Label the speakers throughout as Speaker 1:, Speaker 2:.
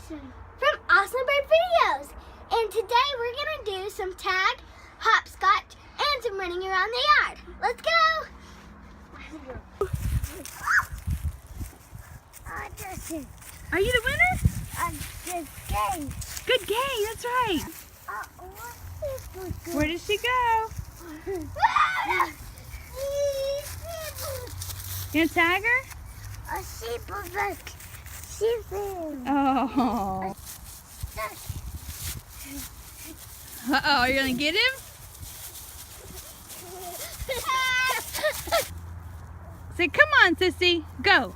Speaker 1: Dawson from Awesome Bird Videos. And today we're going to do some tag, hopscotch, and some running around the yard. Let's go! Dawson.
Speaker 2: Are you the winner?
Speaker 1: Good game.
Speaker 2: Good game, that's right. Where did she go? You gonna tag her?
Speaker 1: A sheep of a sheep.
Speaker 2: Oh. Uh-oh, are you gonna get him? Say, come on, sissy, go.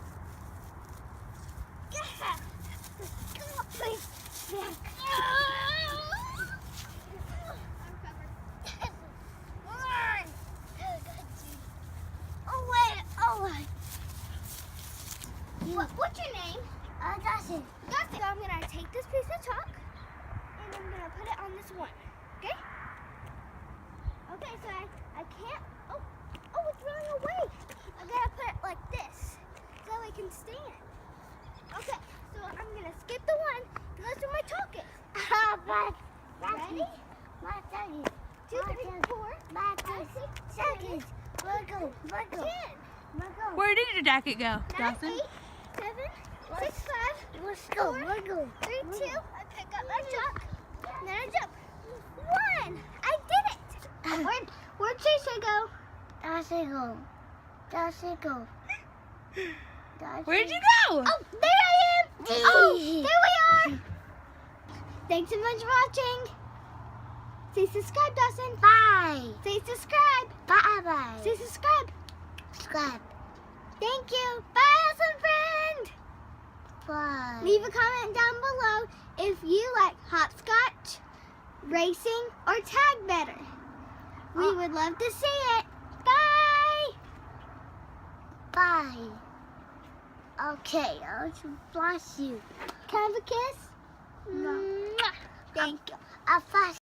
Speaker 1: What's your name? Dawson. Dawson. So I'm going to take this piece of chalk and I'm going to put it on this one. Okay? Okay, so I can't. Oh, it's running away. I got to put it like this so I can stand. Okay, so I'm going to skip the one and that's where my chalk is. Ready? 2, 3, 4, 5, 6, 7, 10.
Speaker 2: Where did your jacket go,
Speaker 1: 9,
Speaker 2: Dawson?
Speaker 1: 8, 7, 6, 5,
Speaker 3: Let's go.
Speaker 1: 4, 3, 2, I pick up my chalk, and then I jump. 1! I did it! Where'd Chase go?
Speaker 3: Dawson go.
Speaker 2: Where'd you go?
Speaker 1: Oh, there I am! Oh, there we are! Thanks so much for watching. Say subscribe, Dawson.
Speaker 3: Bye.
Speaker 1: Say subscribe.
Speaker 3: Bye.
Speaker 1: Say subscribe.
Speaker 3: Subscribe.
Speaker 1: Thank you. Bye, awesome friend.
Speaker 3: Bye.
Speaker 1: Leave a comment down below if you like hopscotch, racing, or tag better. We would love to see it. Bye.
Speaker 3: Bye. Okay, I'll bless you.
Speaker 1: Can I have a kiss?
Speaker 3: No.
Speaker 1: Mwah. Thank you.
Speaker 3: I'll bless